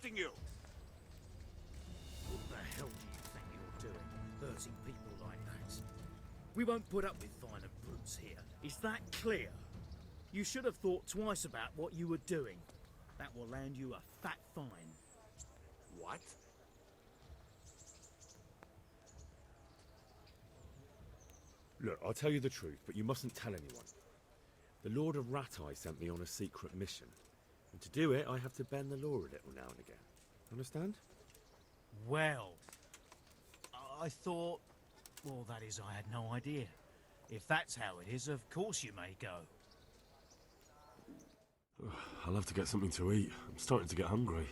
arresting you! What the hell do you think you're doing, hurting people like that? We won't put up with violent brutes here. Is that clear? You should have thought twice about what you were doing. That will land you a fat fine. What? Look, I'll tell you the truth, but you mustn't tell anyone. The Lord of Ratai sent me on a secret mission. And to do it, I have to bend the law a little now and again. Understand? Well, I thought... Well, that is, I had no idea. If that's how it is, of course you may go. I'll have to get something to eat. I'm starting to get hungry.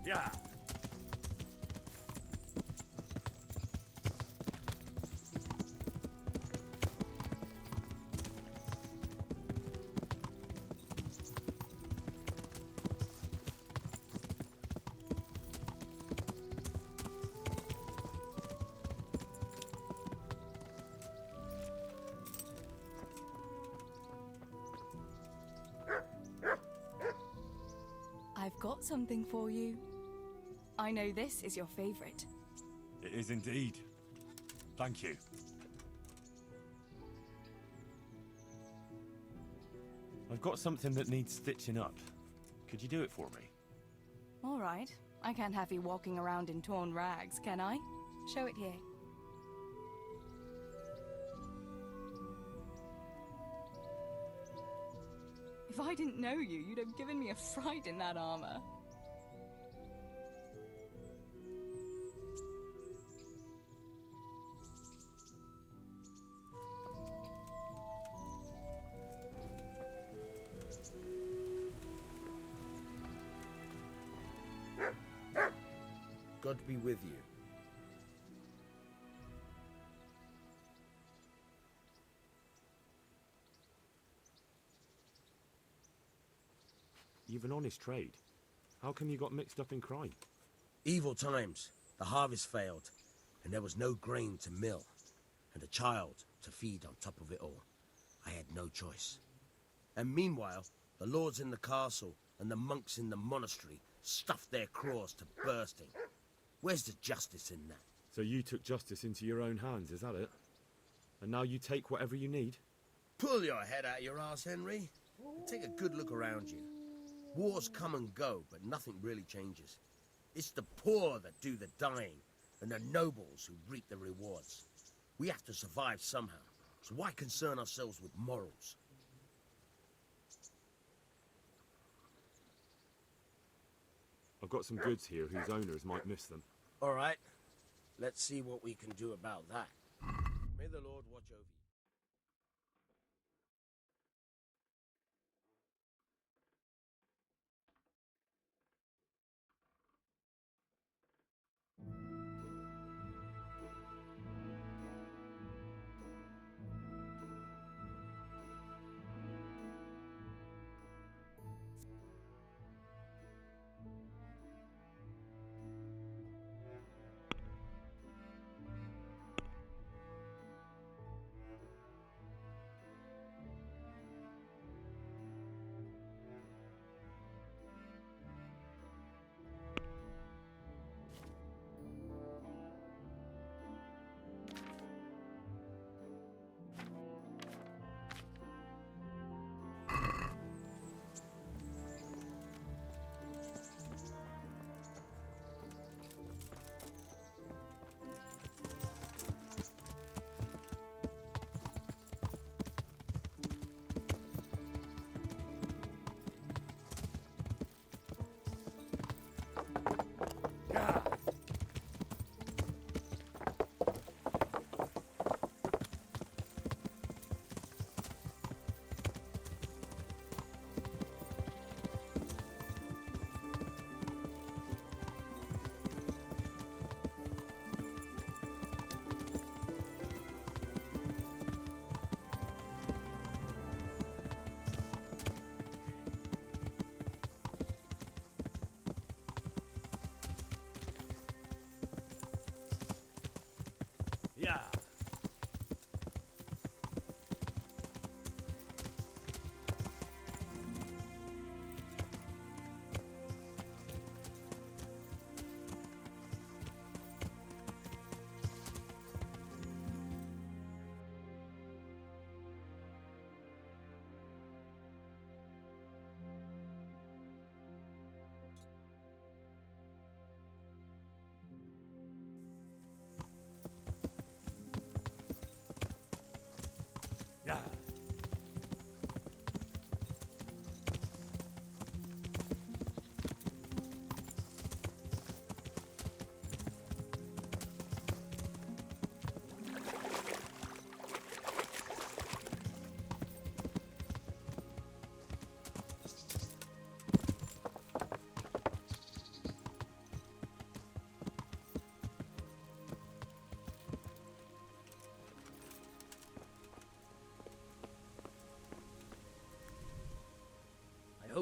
Yeah. I've got something for you. I know this is your favorite. It is indeed. Thank you. I've got something that needs stitching up. Could you do it for me? All right. I can't have you walking around in torn rags, can I? Show it here. If I didn't know you, you'd have given me a fright in that armor. God be with you. You've an honest trade. How come you got mixed up in crime? Evil times. The harvest failed, and there was no grain to mill, and a child to feed on top of it all. I had no choice. And meanwhile, the lords in the castle and the monks in the monastery stuffed their craws to bursting. Where's the justice in that? So you took justice into your own hands, is that it? And now you take whatever you need? Pull your head out your arse, Henry, and take a good look around you. Wars come and go, but nothing really changes. It's the poor that do the dying, and the nobles who reap the rewards. We have to survive somehow, so why concern ourselves with morals? I've got some goods here whose owners might miss them. All right, let's see what we can do about that. May the Lord watch over you.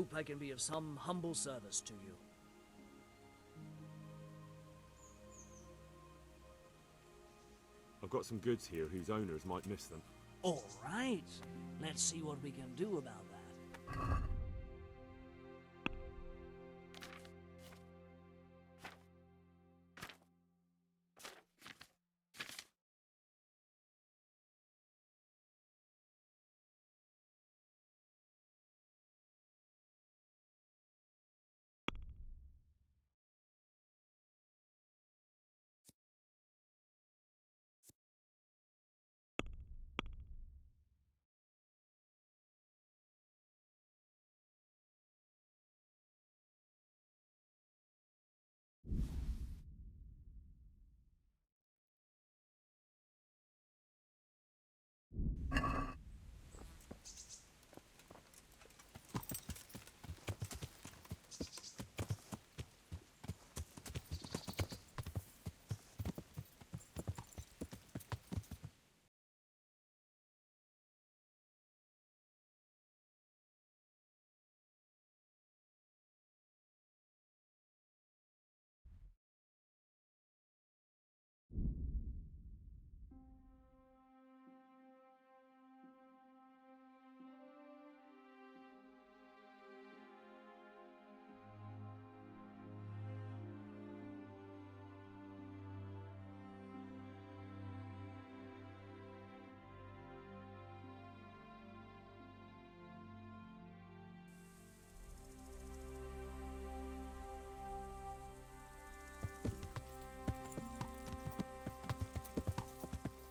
Hope I can be of some humble service to you. I've got some goods here whose owners might miss them. All right. Let's see what we can do about that.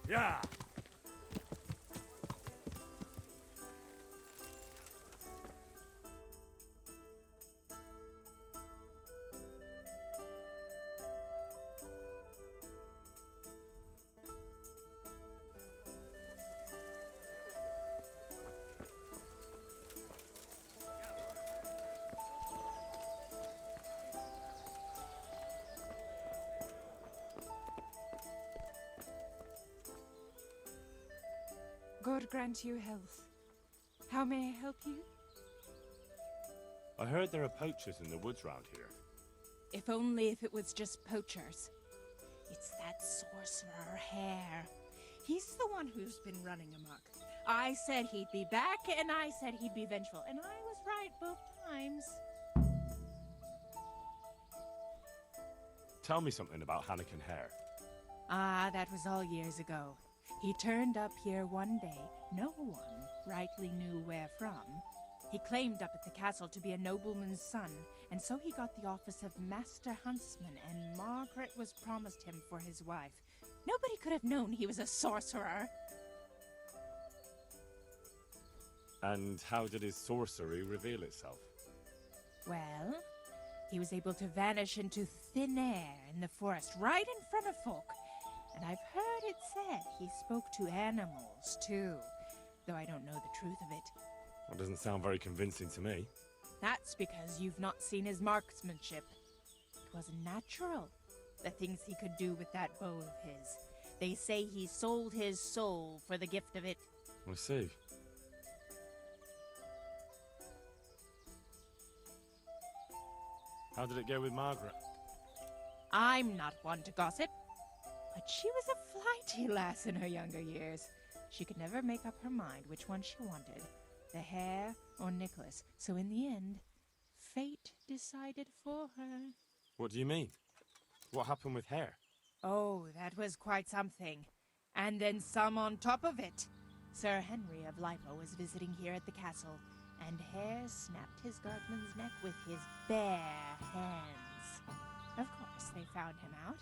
Yeah! God grant you health. How may I help you? I heard there are poachers in the woods round here. If only if it was just poachers. It's that sorcerer Hare. He's the one who's been running amok. I said he'd be back, and I said he'd be vengeful, and I was right both times. Tell me something about HANEKIN HARE. Ah, that was all years ago. He turned up here one day. No one rightly knew where from. He claimed up at the castle to be a nobleman's son, and so he got the office of Master Huntsman, and Margaret was promised him for his wife. Nobody could have known he was a sorcerer. And how did his sorcery reveal itself? Well, he was able to vanish into thin air in the forest right in front of folk. And I've heard it said he spoke to animals, too. Though I don't know the truth of it. That doesn't sound very convincing to me. That's because you've not seen his marksmanship. It was natural, the things he could do with that bow of his. They say he sold his soul for the gift of it. I see. How did it go with Margaret? I'm not one to gossip. But she was a flighty lass in her younger years. She could never make up her mind which one she wanted, the Hare or Nicholas. So in the end, fate decided for her. What do you mean? What happened with Hare? Oh, that was quite something. And then some on top of it. Sir Henry of Lipo was visiting here at the castle, and Hare snapped his guardsman's neck with his bare hands. Of course, they found him out.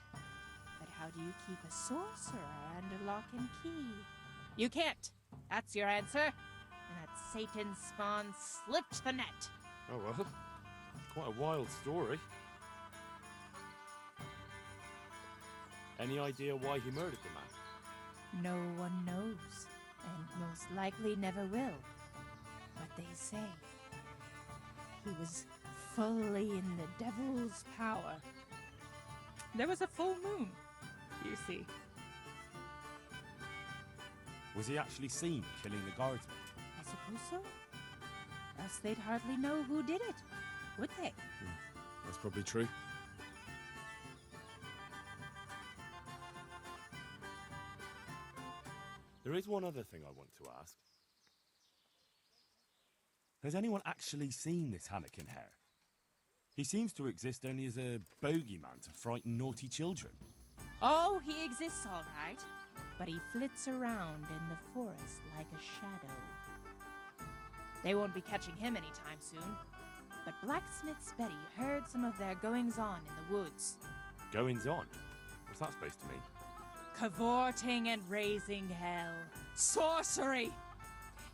But how do you keep a sorcerer under lock and key? You can't. That's your answer. And that Satan spawn slipped the net. Oh well, quite a wild story. Any idea why he murdered the man? No one knows, and most likely never will. But they say he was fully in the devil's power. There was a full moon, you see. Was he actually seen killing the guardsman? I suppose so. Thus they'd hardly know who did it, would they? That's probably true. There is one other thing I want to ask. Has anyone actually seen this HANEKIN hare? He seems to exist only as a bogeyman to frighten naughty children. Oh, he exists all right, but he flits around in the forest like a shadow. They won't be catching him anytime soon, but Blacksmith's Betty heard some of their goings-on in the woods. Goings-on? What's that supposed to mean? Cavorting and raising hell. Sorcery!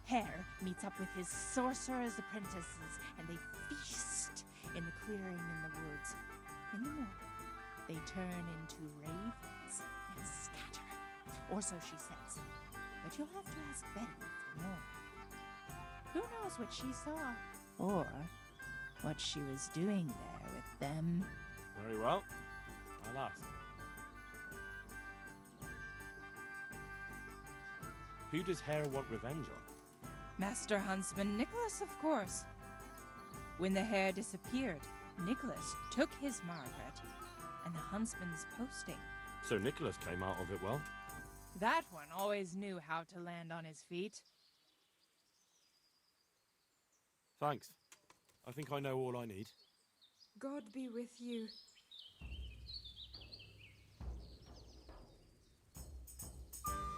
Hare meets up with his sorcerer's apprentices, and they feast in the clearing in the woods. In the morning, they turn into ravens and scatter. Or so she says. But you'll have to ask Betty for more. Who knows what she saw? Or what she was doing there with them. Very well. I'll ask. Who does Hare want revenge on? Master Huntsman Nicholas, of course. When the hare disappeared, Nicholas took his Margaret and the huntsman's posting. So Nicholas came out of it well? That one always knew how to land on his feet. Thanks. I think I know all I need. God be with you.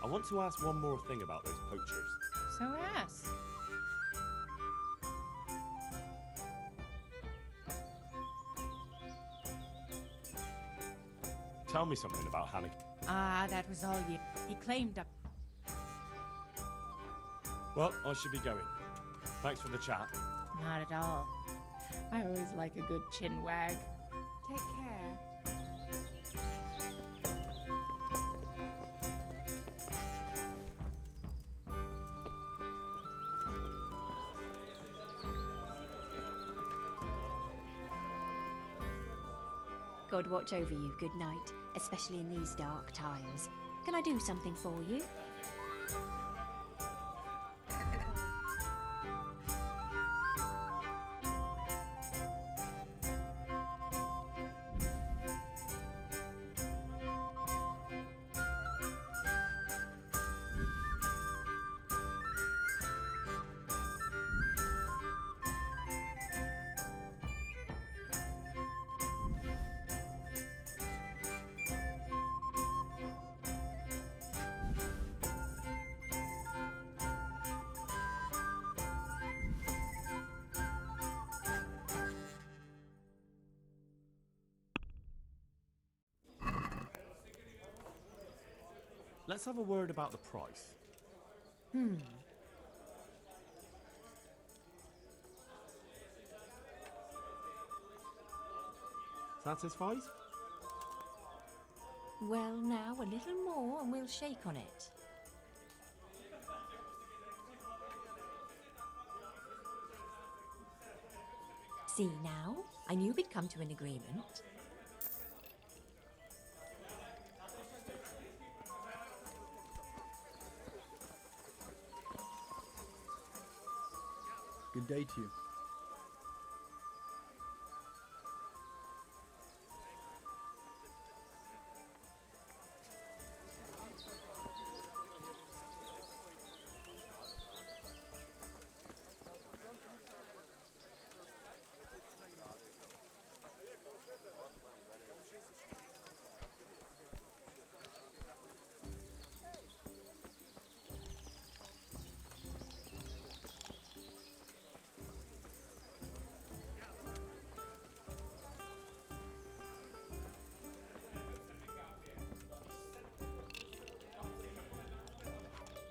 I want to ask one more thing about those poachers. So ask. Tell me something about HANEKIN. Ah, that was all you. He claimed up. Well, I should be going. Thanks for the chat. Not at all. I always like a good chin wag. Take care. God watch over you, good night, especially in these dark times. Can I do something for you? Let's have a word about the price. Satisfied? Well, now, a little more and we'll shake on it. See now, I knew we'd come to an agreement. Good day to you.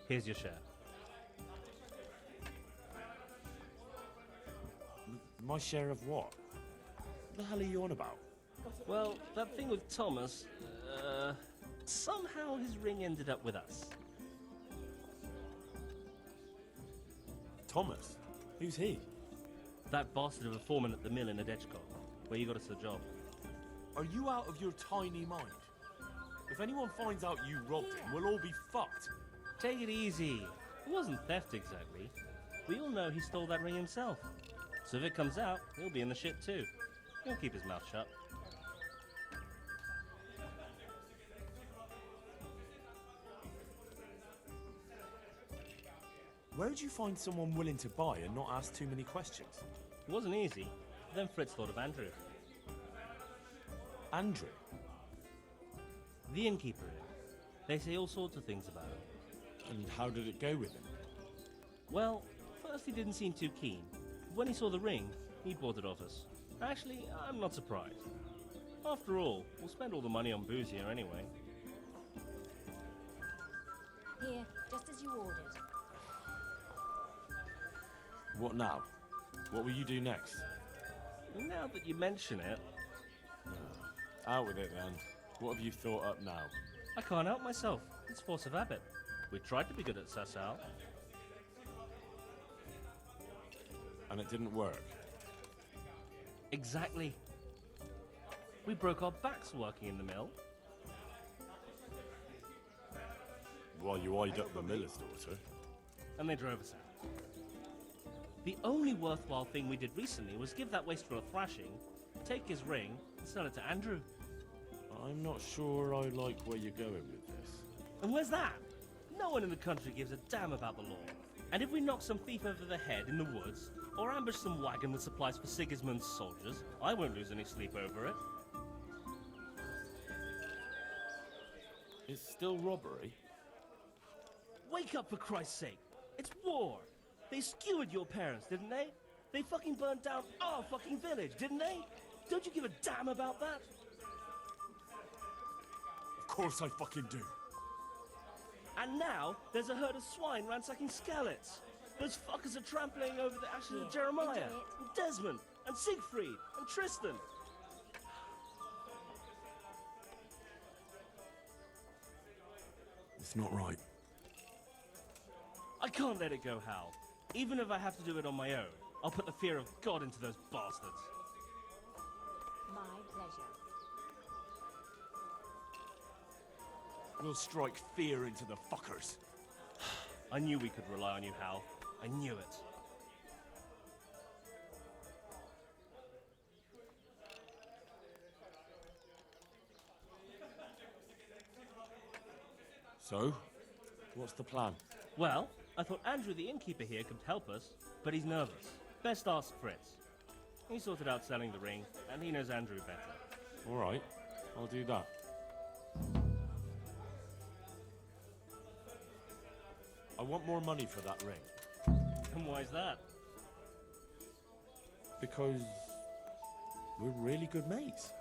Here's your share. My share of what? What the hell are you on about? Well, that thing with Thomas, somehow his ring ended up with us. Thomas? Who's he? That bastard of a foreman at the mill in Edgecombe, where you got us the job. Are you out of your tiny mind? If anyone finds out you robbed him, we'll all be fucked. Take it easy. It wasn't theft exactly. We all know he stole that ring himself. So if it comes out, he'll be in the shit too. He'll keep his mouth shut. Where'd you find someone willing to buy and not ask too many questions? It wasn't easy. Then Fritz thought of Andrew. Andrew? The innkeeper. They say all sorts of things about him. And how did it go with him? Well, first he didn't seem too keen. When he saw the ring, he bought it off us. Actually, I'm not surprised. After all, we'll spend all the money on booze here anyway. Here, just as you ordered. What now? What will you do next? Now that you mention it, Out with it then. What have you thought up now? I can't help myself. It's force of habit. We tried to be good at Sasau. And it didn't work. Exactly. We broke our backs working in the mill. While you eyed up the miller's daughter. And they drove us out. The only worthwhile thing we did recently was give that wastrel a thrashing, take his ring, and sell it to Andrew. I'm not sure I like where you're going with this. And where's that? No one in the country gives a damn about the law. And if we knock some thief over the head in the woods, or ambush some wagon with supplies for Sigismund's soldiers, I won't lose any sleep over it. It's still robbery? Wake up, for Christ's sake! It's war! They skewered your parents, didn't they? They fucking burnt down our fucking village, didn't they? Don't you give a damn about that? Of course I fucking do. And now, there's a herd of swine ransacking Skalitz. Those fuckers are trampling over the ashes of Jeremiah, enjoy it. and Desmond, and Siegfried, and Tristan. It's not right. I can't let it go, Hal. Even if I have to do it on my own, I'll put the fear of God into those bastards. My pleasure. We'll strike fear into the fuckers. I knew we could rely on you, Hal. I knew it. So, what's the plan? Well, I thought Andrew the innkeeper here could help us, but he's nervous. Best ask Fritz. He sorted out selling the ring, and he knows Andrew better. All right, I'll do that. I want more money for that ring. And why's that? Because we're really good mates.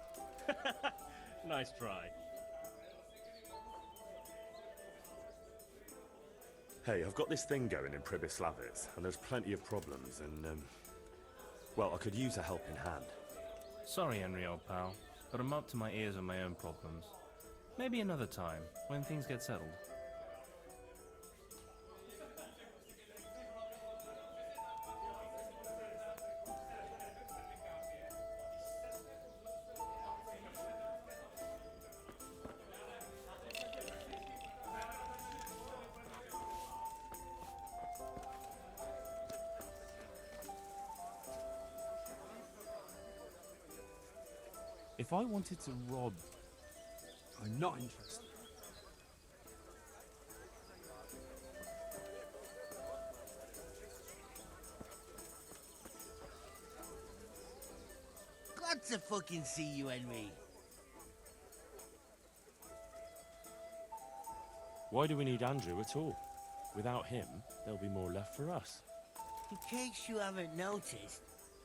Nice try. Hey, I've got this thing going in Pribyslavitz, and there's plenty of problems, and, well, I could use a helping hand. Sorry, Henry, old pal, but I'm up to my ears on my own problems. Maybe another time, when things get settled. If I wanted to rob... I'm not interested. Glad to fucking see you, Henry. Why do we need Andrew at all? Without him, there'll be more left for us. In case you haven't noticed,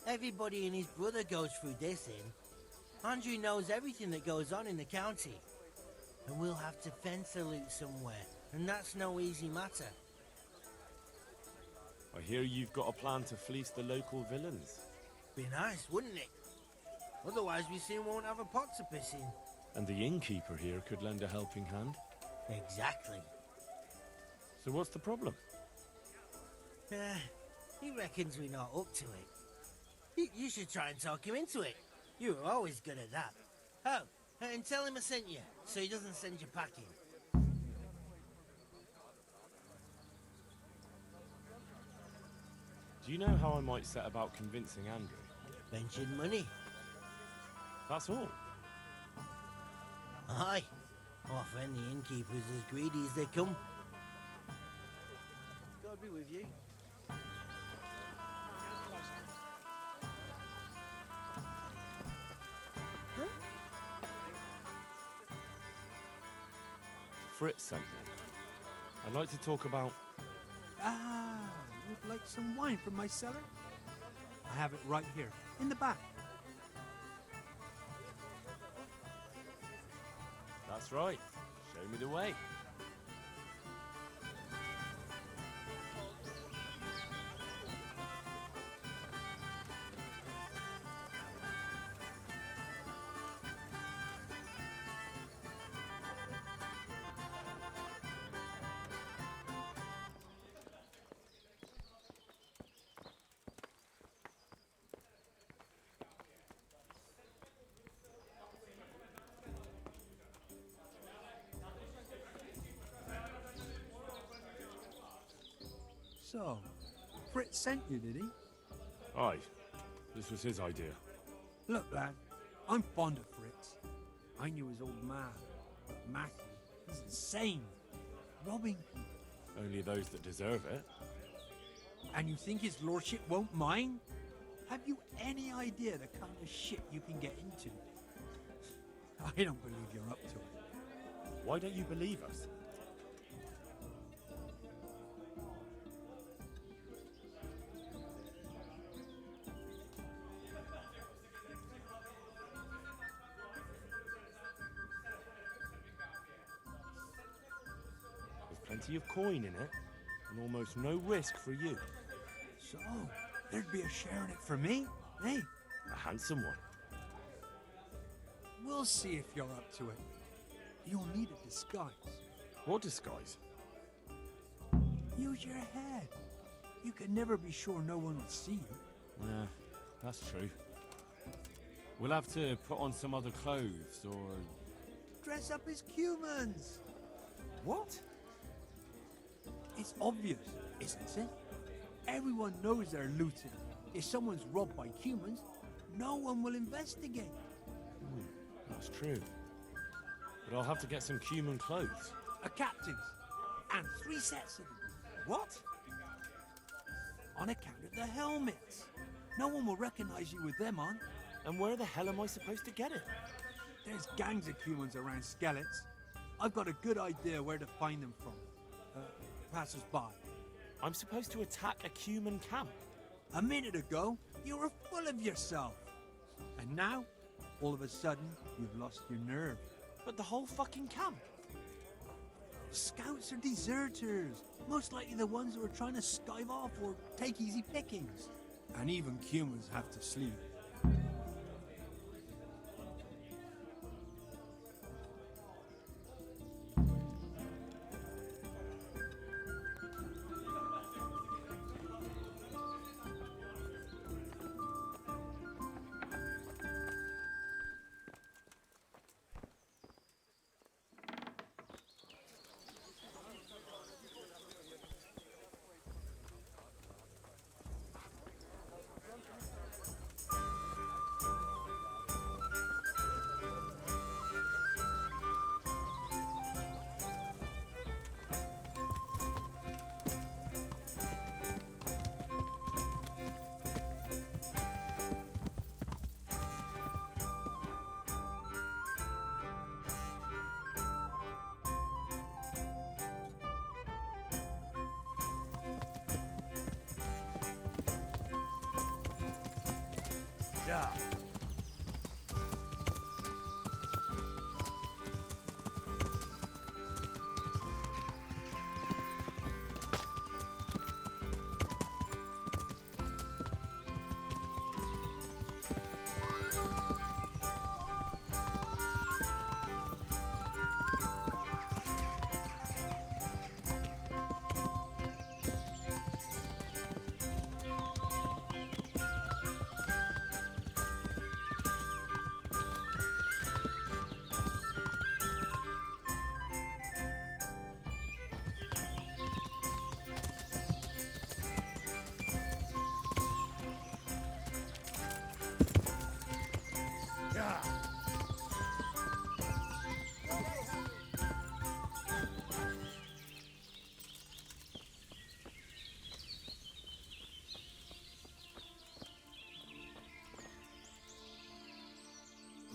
everybody and his brother goes through this inn. Andrew knows everything that goes on in the county. And we'll have to fence a loot somewhere, and that's no easy matter. I hear you've got a plan to fleece the local villains. Be nice, wouldn't it? Otherwise we soon won't have a pot to piss in. And the innkeeper here could lend a helping hand. Exactly. So what's the problem? He reckons we're not up to it. You should try and talk him into it. You were always good at that. Oh, and tell him I sent you, so he doesn't send you packing. Do you know how I might set about convincing Andrew? Mention money. That's all. Aye. Our friendly innkeeper's as greedy as they come. God be with you. Fritz sent me. I'd like to talk about... Ah, you'd like some wine from my cellar? I have it right here, in the back. That's right. Show me the way. So, Fritz sent you, did he? Aye. This was his idea. Look, lad, I'm fond of Fritz. I knew his old man, Matthew. He's insane. Robbing people. Only those that deserve it. And you think his lordship won't mind? Have you any idea the kind of shit you can get into? I don't believe you're up to it. Why don't you believe us? Plenty of coin in it, and almost no risk for you. So, there'd be a share in it for me, eh? A handsome one. We'll see if you're up to it. You'll need a disguise. What disguise? Use your head. You can never be sure no one will see you. Yeah, that's true. We'll have to put on some other clothes, or... Dress up as humans! What? It's obvious, isn't it? Everyone knows they're looting. If someone's robbed by humans, no one will investigate. That's true. But I'll have to get some human clothes. A captain's. And 3 sets of them. What? On account of the helmets. No one will recognize you with them on. And where the hell am I supposed to get it? There's gangs of humans around Skellets. I've got a good idea where to find them from. Passers-by. I'm supposed to attack a human camp. A minute ago, you were full of yourself. And now, all of a sudden, you've lost your nerve. But the whole fucking camp. Scouts are deserters. Most likely the ones who are trying to skive off or take easy pickings. And even humans have to sleep. Yeah.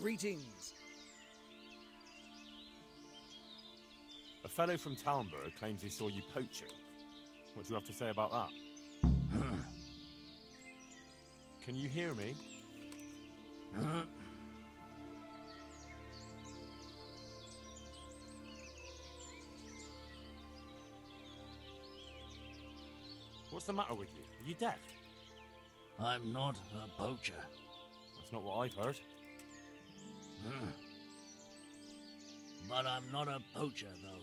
Greetings. A fellow from Talmberg claims he saw you poaching. What do you have to say about that? Can you hear me? What's the matter with you? Are you deaf? I'm not a poacher. That's not what I've heard. But I'm not a poacher, though.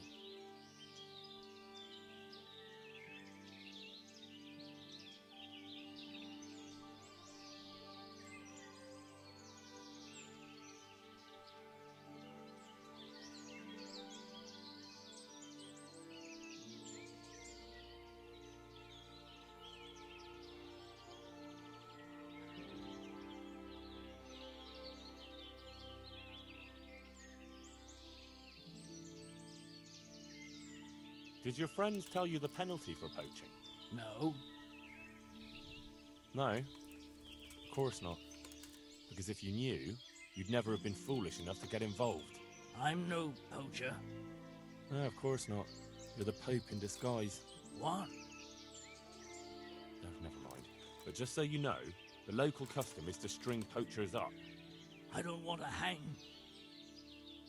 Did your friends tell you the penalty for poaching? No. No? Of course not. Because if you knew, you'd never have been foolish enough to get involved. I'm no poacher. No, of course not. You're the Pope in disguise. What? No, never mind. But just so you know, the local custom is to string poachers up. I don't want to hang.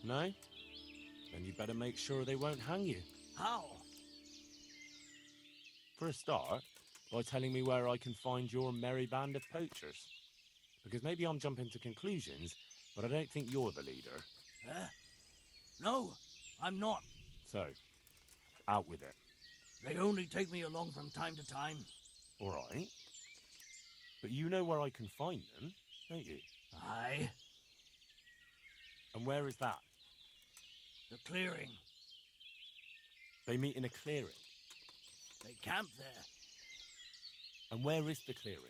No? Then you better make sure they won't hang you. How? For a start, by telling me where I can find your merry band of poachers. Because maybe I'm jumping to conclusions, but I don't think you're the leader. No, I'm not. So, out with it. They only take me along from time to time. All right. But you know where I can find them, don't you? Aye. And where is that? The clearing. They meet in a clearing. They camp there. And where is the clearing?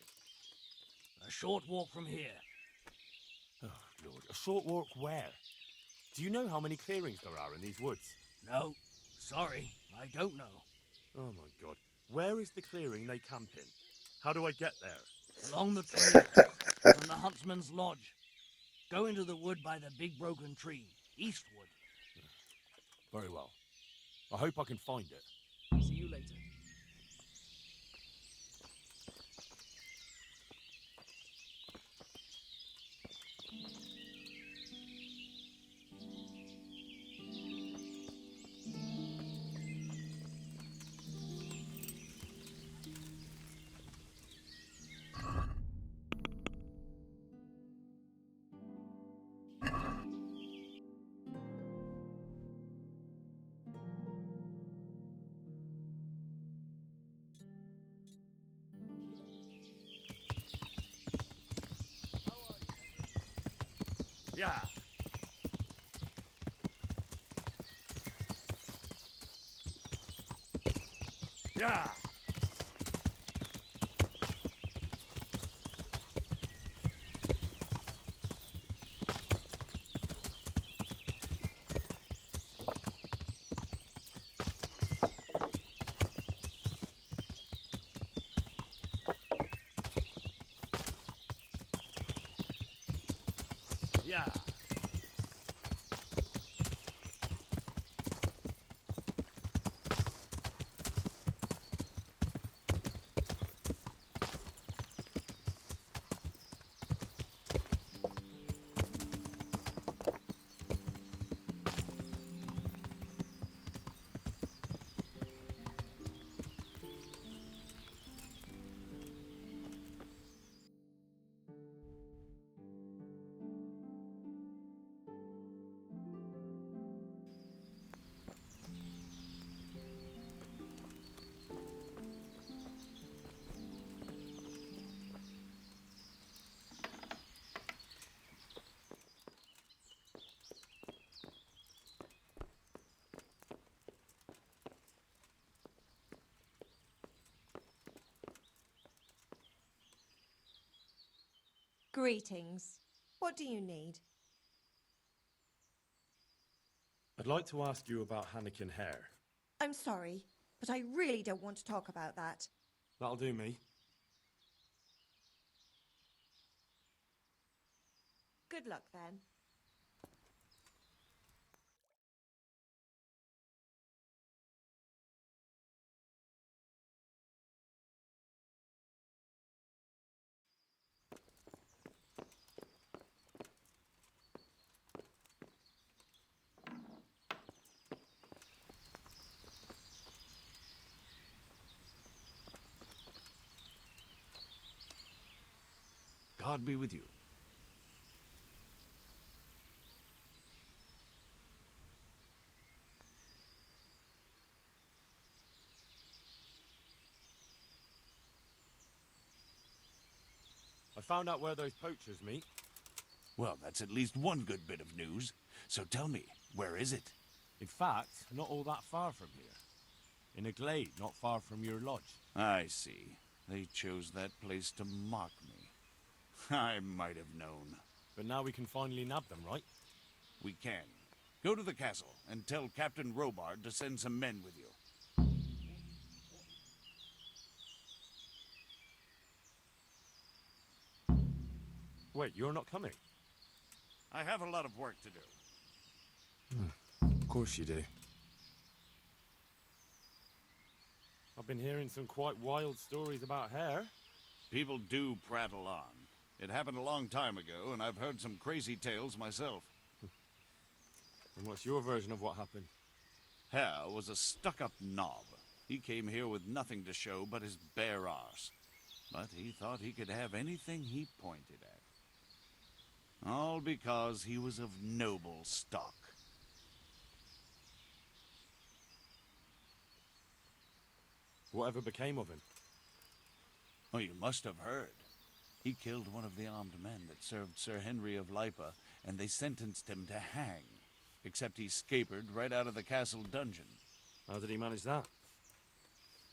A short walk from here. Oh, Lord. A short walk where? Do you know how many clearings there are in these woods? No. Sorry, I don't know. Oh, my God. Where is the clearing they camp in? How do I get there? Along the trail, from the huntsman's lodge. Go into the wood by the big broken tree, eastward. Very well. I hope I can find it. See you later. Yeah. Yeah. Yeah. Greetings. What do you need? I'd like to ask you about HANEKIN HARE. I'm sorry, but I really don't want to talk about that. That'll do me. Good luck then. God be with you. I found out where those poachers meet. Well, that's at least one good bit of news. So tell me, where is it? In fact, not all that far from here. In a glade not far from your lodge. I see. They chose that place to mock me. I might have known. But now we can finally nab them, right? We can. Go to the castle and tell Captain Robard to send some men with you. Wait, you're not coming? I have a lot of work to do. Of course you do. I've been hearing some quite wild stories about HARE. People do prattle on. It happened a long time ago, and I've heard some crazy tales myself. And what's your version of what happened? HARE was a stuck-up knob. He came here with nothing to show but his bare arse. But he thought he could have anything he pointed at. All because he was of noble stock. Whatever became of him? Oh, you must have heard. He killed one of the armed men that served Sir Henry of Lipa, and they sentenced him to hang. Except he scapered right out of the castle dungeon. How did he manage that?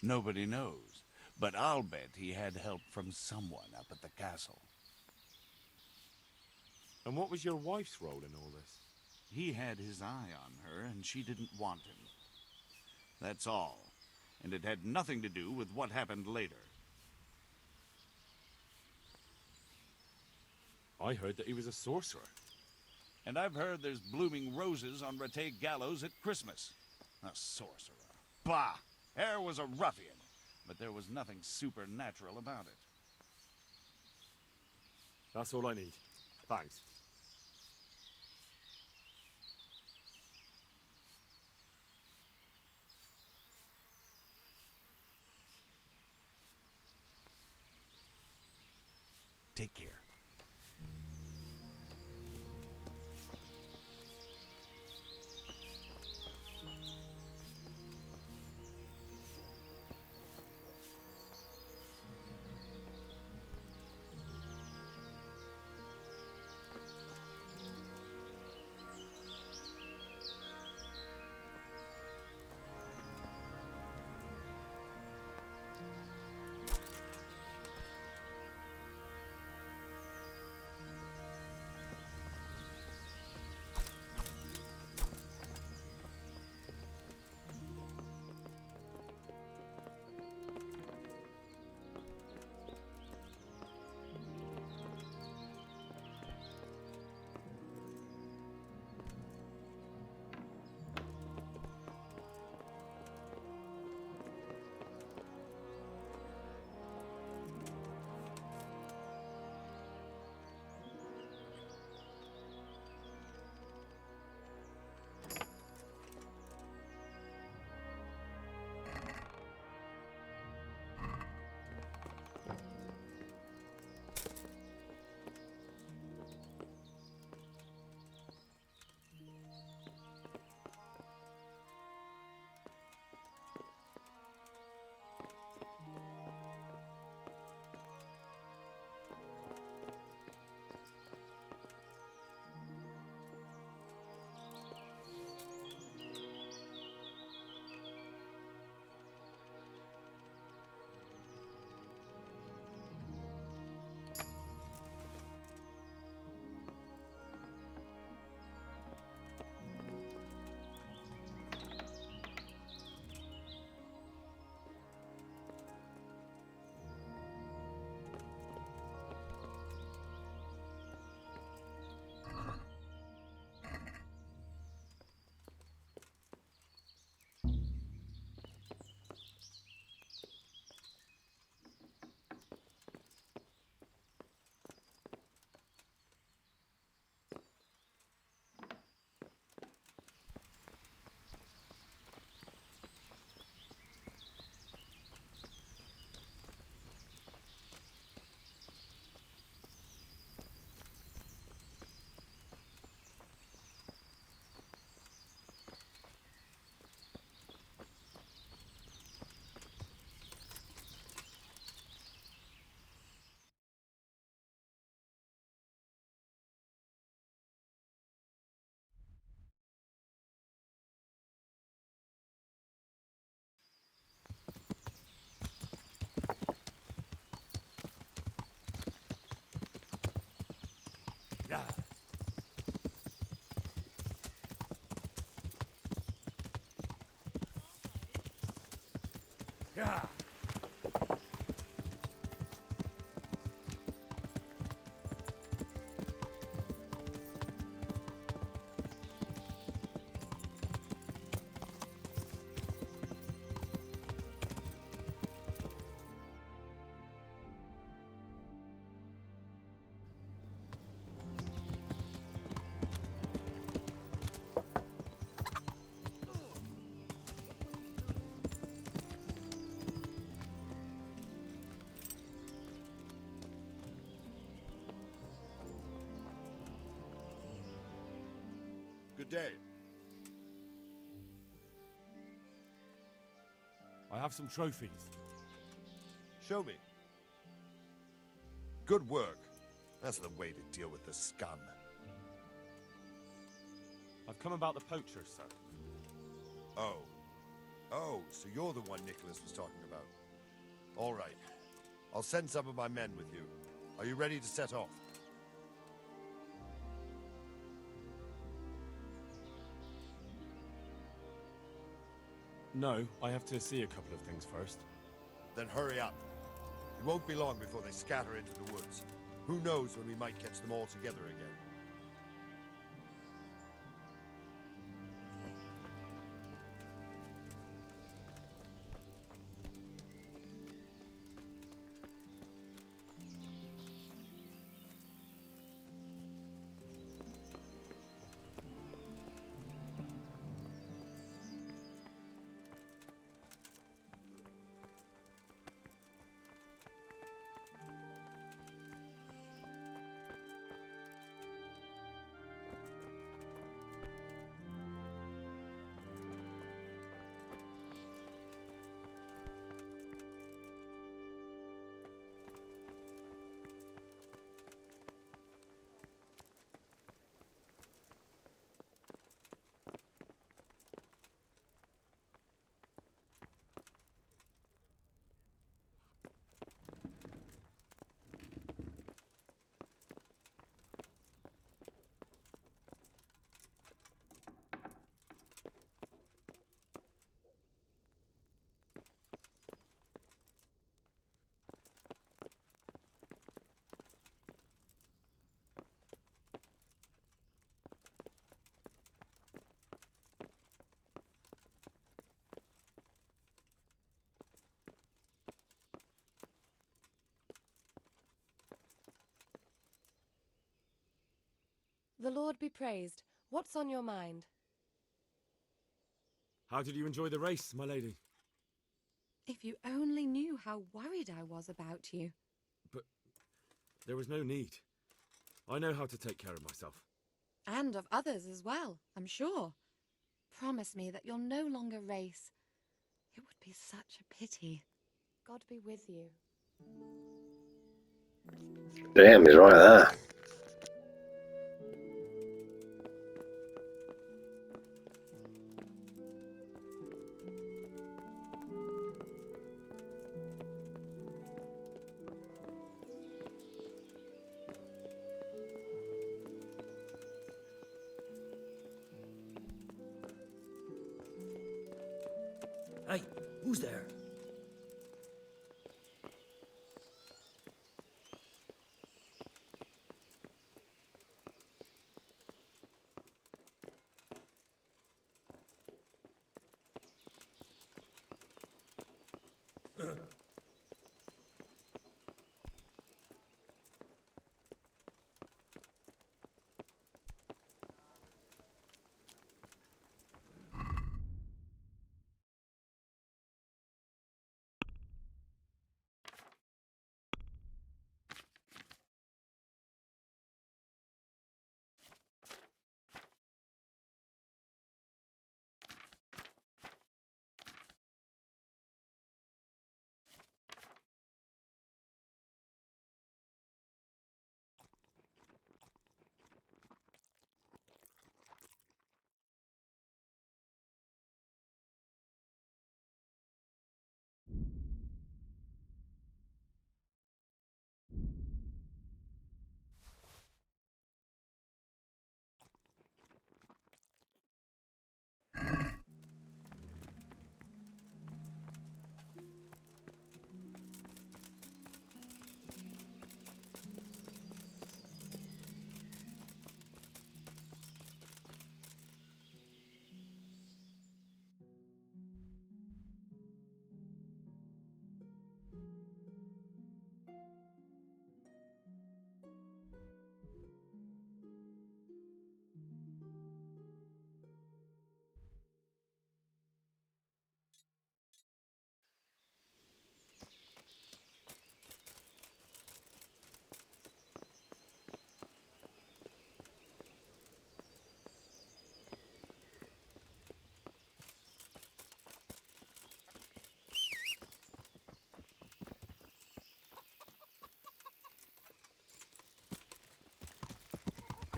Nobody knows, but I'll bet he had help from someone up at the castle. And what was your wife's role in all this? He had his eye on her, and she didn't want him. That's all. And it had nothing to do with what happened later. I heard that he was a sorcerer. And I've heard there's blooming roses on Rattay Gallows at Christmas. A sorcerer. Bah! HARE was a ruffian, but there was nothing supernatural about it. That's all I need. Thanks. Take care. Yeah. Good day. I have some trophies. Show me. Good work. That's the way to deal with the scum. I've come about the poachers, sir. Oh. Oh, so you're the one Nicholas was talking about. All right. I'll send some of my men with you. Are you ready to set off? No, I have to see a couple of things first. Then hurry up. It won't be long before they scatter into the woods. Who knows when we might catch them all together again. The Lord be praised. What's on your mind? How did you enjoy the race, my lady? If you only knew how worried I was about you. But there was no need. I know how to take care of myself. And of others as well, I'm sure. Promise me that you'll no longer race. It would be such a pity. God be with you. Damn, he's right there. Hey, who's there?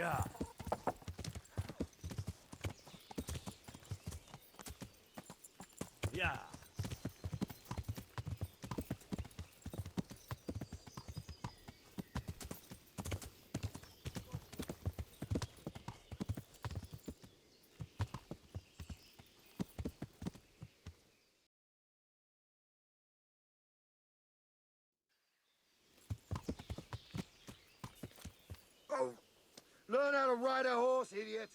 Yeah. Yeah. Oh, learn how to ride a horse, idiot.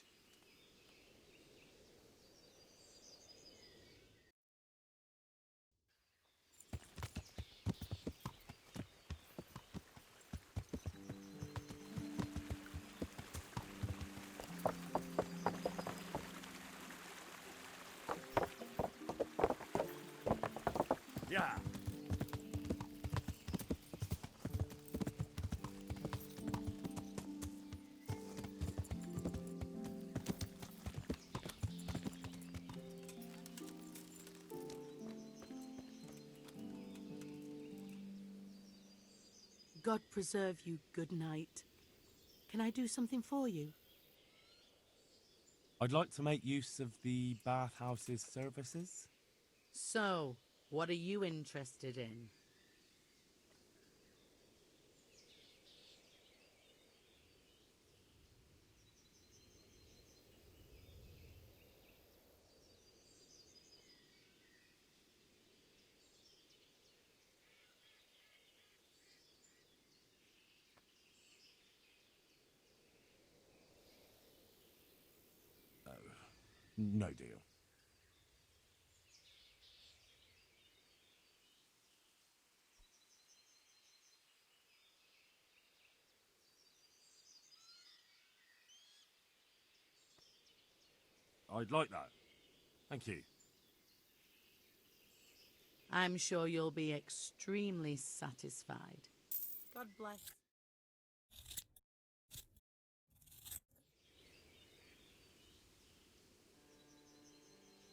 Yeah. God preserve you, good knight. Can I do something for you? I'd like to make use of the bathhouse's services. So, what are you interested in? No deal. I'd like that. Thank you. I'm sure you'll be extremely satisfied. God bless.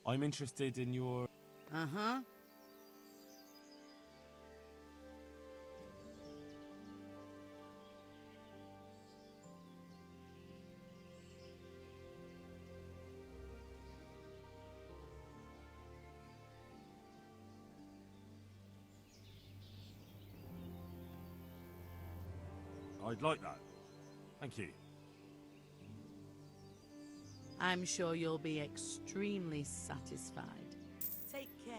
I'm interested in your... Uh-huh. I'd like that. Thank you. I'm sure you'll be extremely satisfied. Take care.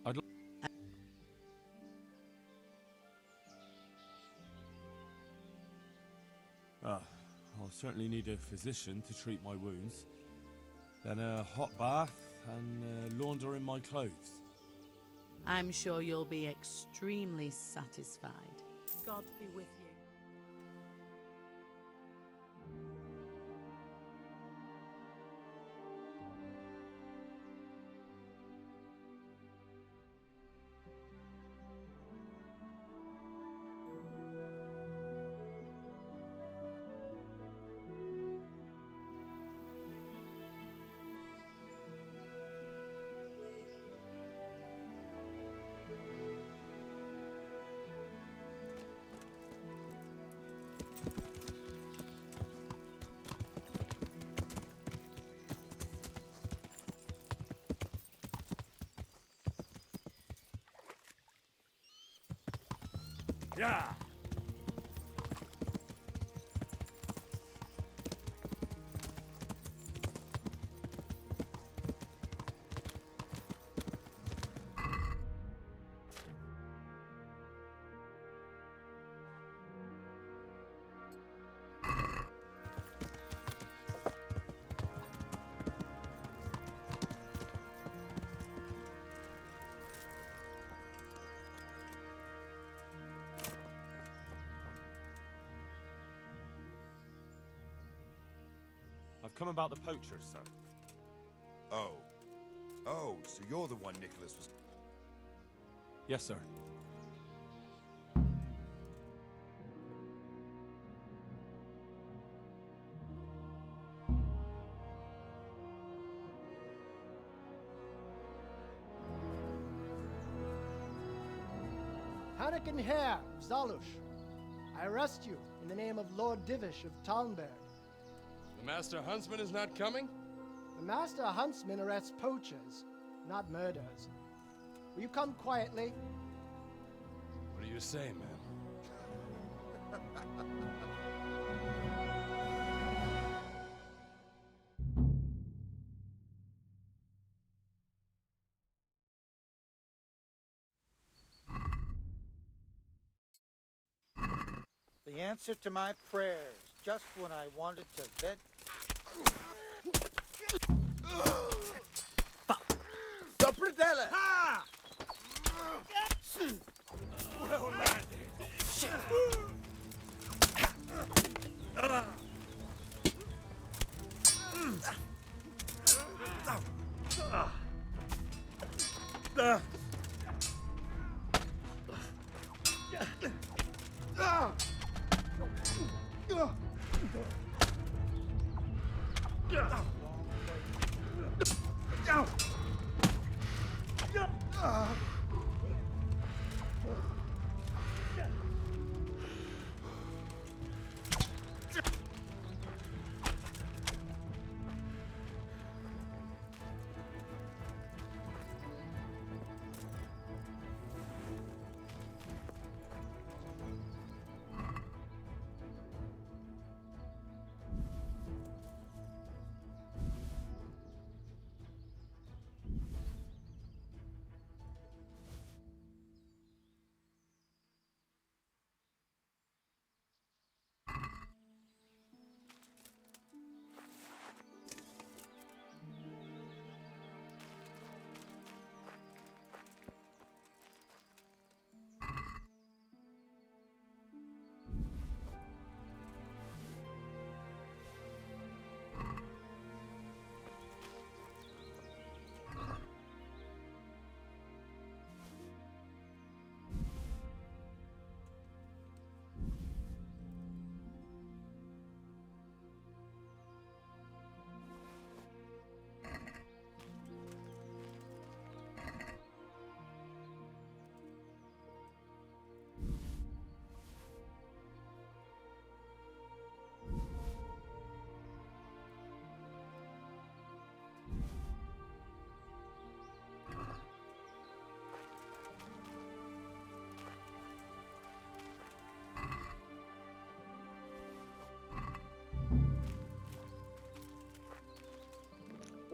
I'd like... I'll certainly need a physician to treat my wounds. Then a hot bath and laundering my clothes. I'm sure you'll be extremely satisfied. God be with you. Yeah! I've come about the poacher, sir. Oh. Oh, so you're the one Nicholas was... Yes, sir. HANEKIN HARE of Zalush. I arrest you in the name of Lord Divish of Talmberg. The Master Huntsman is not coming? The Master Huntsman arrests poachers, not murderers. Will you come quietly? What do you say, man? The answer to my prayers, just when I wanted to vent. Dopredella! Ha! Well landed.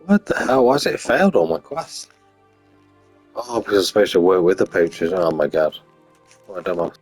What the hell? Why has it failed all my quests? Oh, because I'm supposed to work with the poachers. Oh my god. What a dumbass.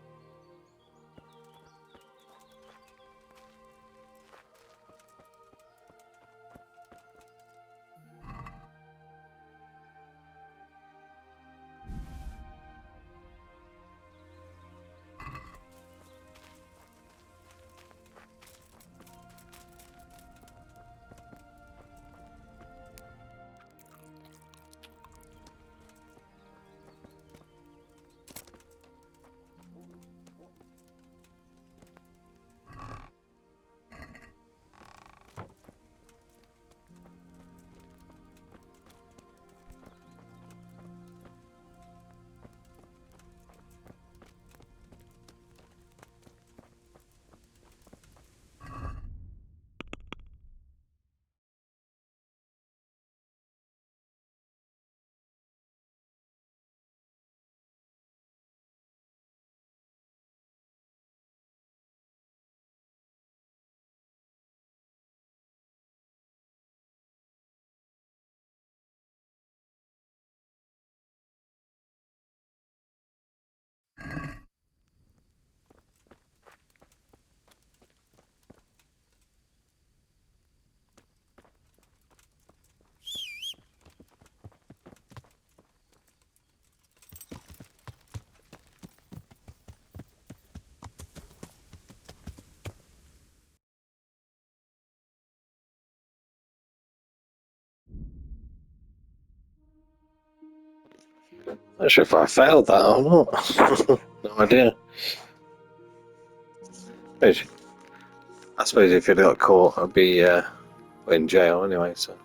Not sure if I failed that or not. No idea. I suppose if you got caught, I'd be in jail anyway, so.